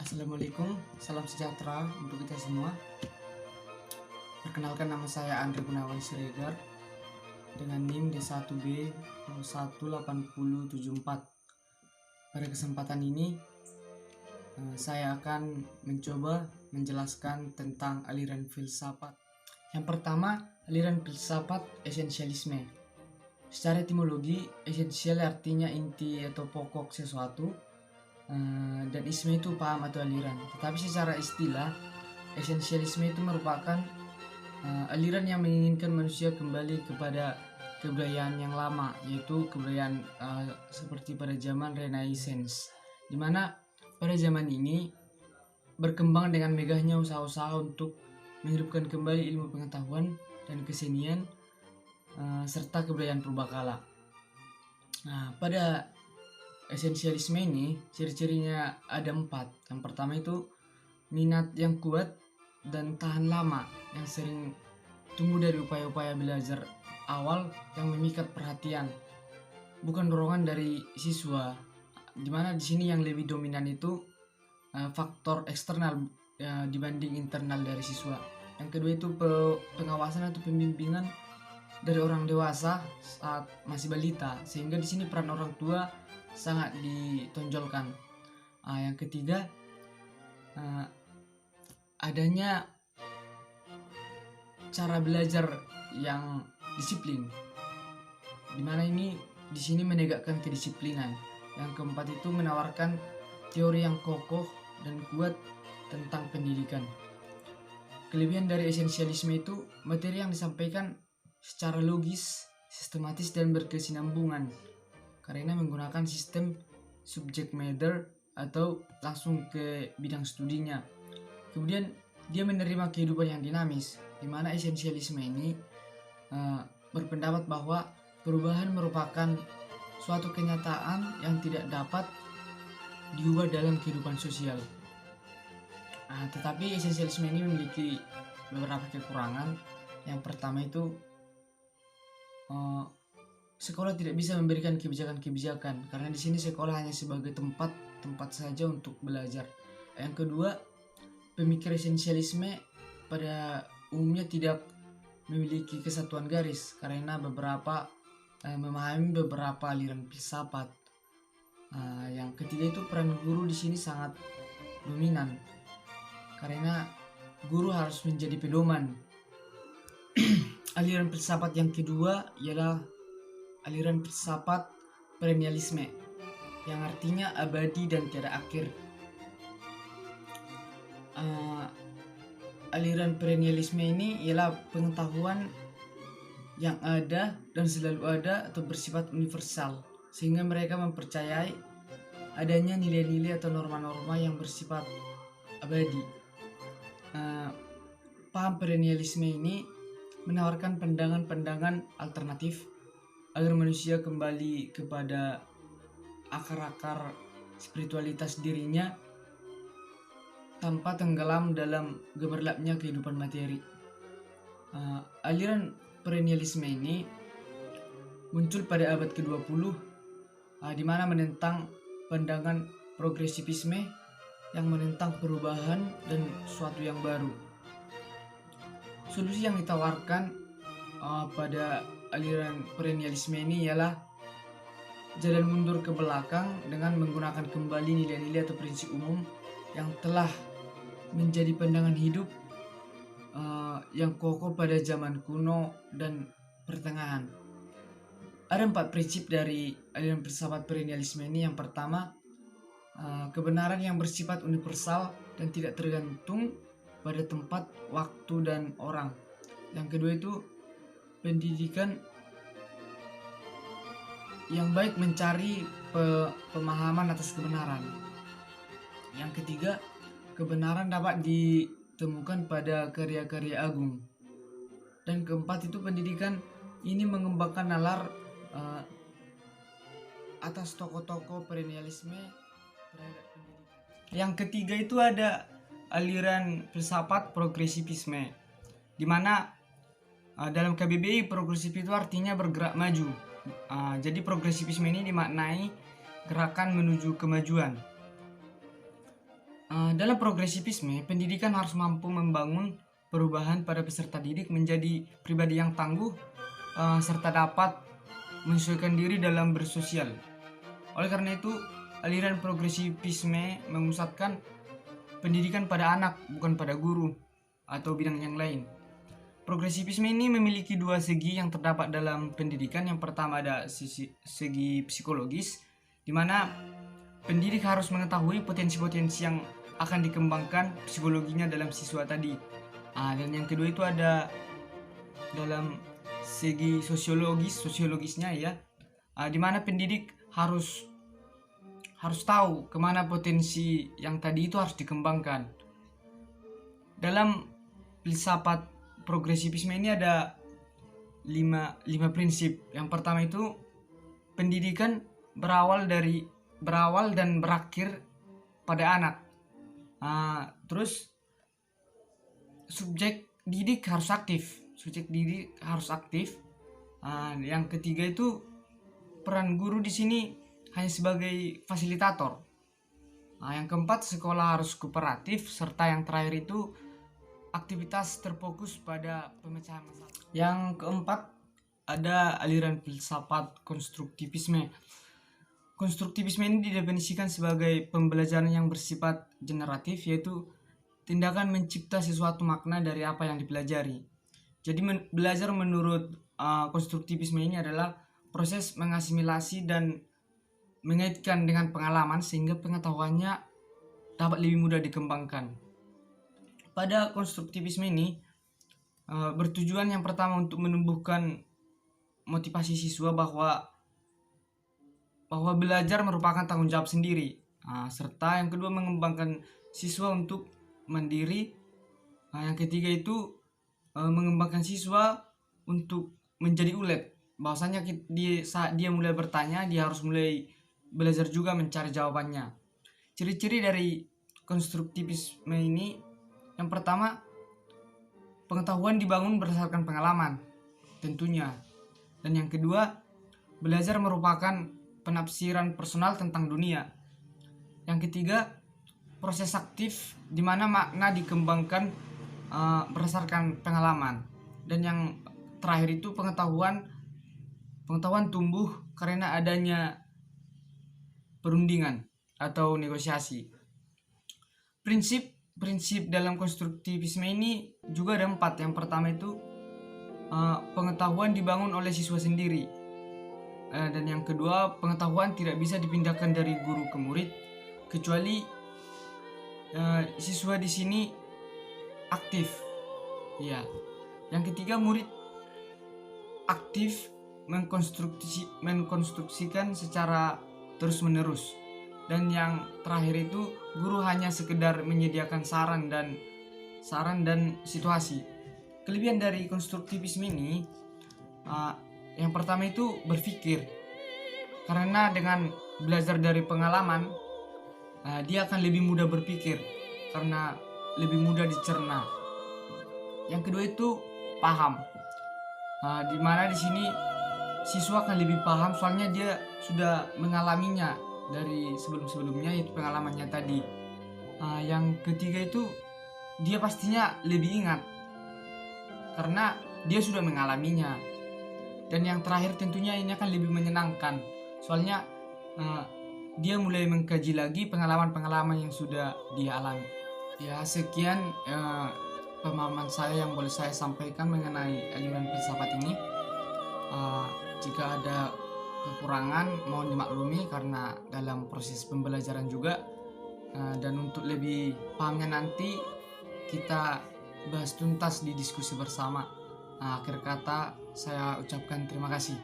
Assalamualaikum, salam sejahtera untuk kita semua. Perkenalkan, nama saya Andre Gunawan Siregar dengan NIM D1B 018074. Pada kesempatan ini saya akan mencoba menjelaskan tentang aliran filsafat. Yang pertama, aliran filsafat esensialisme. Secara etimologi, esensial artinya inti atau pokok sesuatu, dan isme itu paham atau aliran. Tetapi secara istilah, esensialisme itu merupakan aliran yang menginginkan manusia kembali kepada kebudayaan yang lama, yaitu kebudayaan seperti pada zaman Renaissance, di mana pada zaman ini berkembang dengan megahnya usaha-usaha untuk menghidupkan kembali ilmu pengetahuan dan kesenian serta kebudayaan purbakala. Nah, pada esensialisme ini ciri-cirinya ada 4. Yang pertama itu minat yang kuat dan tahan lama yang sering tumbuh dari upaya-upaya belajar awal yang memikat perhatian, bukan dorongan dari siswa, dimana di sini yang lebih dominan itu faktor eksternal dibanding internal dari siswa. Yang kedua itu pengawasan atau pembimbingan dari orang dewasa saat masih balita, sehingga di sini peran orang tua sangat ditonjolkan. Yang ketiga, adanya cara belajar yang disiplin, dimana ini di sini menegakkan kedisiplinan. Yang keempat itu menawarkan teori yang kokoh dan kuat tentang pendidikan. Kelebihan dari esensialisme itu materi yang disampaikan secara logis, sistematis dan berkesinambungan karena menggunakan sistem subject matter atau langsung ke bidang studinya. Kemudian dia menerima kehidupan yang dinamis, di mana esensialisme ini berpendapat bahwa perubahan merupakan suatu kenyataan yang tidak dapat diubah dalam kehidupan sosial. Tetapi esensialisme ini memiliki beberapa kekurangan. Yang pertama itu sekolah tidak bisa memberikan kebijakan-kebijakan karena di sini sekolah hanya sebagai tempat saja untuk belajar. Yang kedua, pemikir esensialisme pada umumnya tidak memiliki kesatuan garis karena memahami beberapa aliran filsafat. Yang ketiga itu peran guru di sini sangat dominan karena guru harus menjadi pedoman. Aliran filsafat yang kedua ialah aliran filsafat perennialisme, yang artinya abadi dan tiada akhir. Aliran perennialisme ini ialah pengetahuan yang ada dan selalu ada atau bersifat universal, sehingga mereka mempercayai adanya nilai-nilai atau norma-norma yang bersifat abadi. Paham perennialisme ini menawarkan pandangan-pandangan alternatif agar manusia kembali kepada akar-akar spiritualitas dirinya tanpa tenggelam dalam gemerlapnya kehidupan materi. Aliran perennialisme ini muncul pada abad ke-20 di mana menentang pandangan progresivisme yang menentang perubahan dan sesuatu yang baru. Solusi yang ditawarkan pada aliran perennialisme ini ialah jalan mundur ke belakang dengan menggunakan kembali nilai-nilai atau prinsip umum yang telah menjadi pandangan hidup yang kokoh pada zaman kuno dan pertengahan. Ada 4 prinsip dari aliran filsafat perennialisme ini. Yang pertama, kebenaran yang bersifat universal dan tidak tergantung pada tempat, waktu, dan orang. Yang kedua itu pendidikan yang baik mencari pemahaman atas kebenaran. Yang ketiga, kebenaran dapat ditemukan pada karya-karya agung. Dan keempat itu pendidikan ini mengembangkan nalar atas tokoh-tokoh perennialisme terhadap pendidikan. Yang ketiga itu ada aliran filsafat progresivisme, di mana dalam KBBI progresif itu artinya bergerak maju. Jadi progresivisme ini dimaknai gerakan menuju kemajuan. Dalam progresivisme, pendidikan harus mampu membangun perubahan pada peserta didik menjadi pribadi yang tangguh, serta dapat menyesuaikan diri dalam bersosial. Oleh karena itu, aliran progresivisme memusatkan pendidikan pada anak, bukan pada guru atau bidang yang lain. Progresivisme ini memiliki dua segi yang terdapat dalam pendidikan. Yang pertama ada segi psikologis, di mana pendidik harus mengetahui potensi-potensi yang akan dikembangkan psikologinya dalam siswa tadi. Dan yang kedua itu ada dalam segi sosiologisnya ya, di mana pendidik harus tahu kemana potensi yang tadi itu harus dikembangkan. Dalam filsafat progresivisme ini ada lima prinsip. Yang pertama itu pendidikan berawal dan berakhir pada anak. Terus subjek didik harus aktif. Yang ketiga itu peran guru di sini hanya sebagai fasilitator. Yang keempat, sekolah harus kooperatif, serta yang terakhir itu aktivitas terfokus pada pemecahan masalah. Yang keempat, ada aliran filsafat konstruktivisme. Konstruktivisme ini didefinisikan sebagai pembelajaran yang bersifat generatif, yaitu tindakan mencipta sesuatu makna dari apa yang dipelajari. Jadi belajar menurut konstruktivisme ini adalah proses mengasimilasi dan mengaitkan dengan pengalaman sehingga pengetahuannya dapat lebih mudah dikembangkan. Pada konstruktivisme ini bertujuan yang pertama untuk menumbuhkan motivasi siswa bahwa belajar merupakan tanggung jawab sendiri, serta yang kedua mengembangkan siswa untuk mandiri. Yang ketiga itu mengembangkan siswa untuk menjadi ulet, bahwasanya saat dia mulai bertanya, dia harus mulai belajar juga mencari jawabannya. Ciri-ciri dari konstruktivisme ini, yang pertama, pengetahuan dibangun berdasarkan pengalaman tentunya. Dan yang kedua, belajar merupakan penafsiran personal tentang dunia. Yang ketiga, proses aktif di mana makna dikembangkan berdasarkan pengalaman. Dan yang terakhir itu pengetahuan tumbuh karena adanya perundingan atau negosiasi. Prinsip dalam konstruktivisme ini juga ada 4. Yang pertama itu pengetahuan dibangun oleh siswa sendiri. Dan yang kedua, pengetahuan tidak bisa dipindahkan dari guru ke murid kecuali siswa di sini aktif. Ya. Yang ketiga, murid aktif mengkonstruksikan secara terus-menerus. Dan yang terakhir itu guru hanya sekedar menyediakan saran dan situasi. Kelebihan dari konstruktivisme ini, yang pertama itu berpikir, karena dengan belajar dari pengalaman dia akan lebih mudah berpikir karena lebih mudah dicerna. Yang kedua itu paham, di mana di sini siswa akan lebih paham soalnya dia sudah mengalaminya dari sebelumnya, itu pengalamannya tadi. Yang ketiga itu dia pastinya lebih ingat karena dia sudah mengalaminya. Dan yang terakhir tentunya ini akan lebih menyenangkan soalnya dia mulai mengkaji lagi pengalaman-pengalaman yang sudah dia alami. Ya, sekian pemahaman saya yang boleh saya sampaikan mengenai aliran filsafat ini. Jika ada kekurangan mohon dimaklumi karena dalam proses pembelajaran juga, dan untuk lebih pahamnya nanti kita bahas tuntas di diskusi bersama. Akhir kata saya ucapkan terima kasih.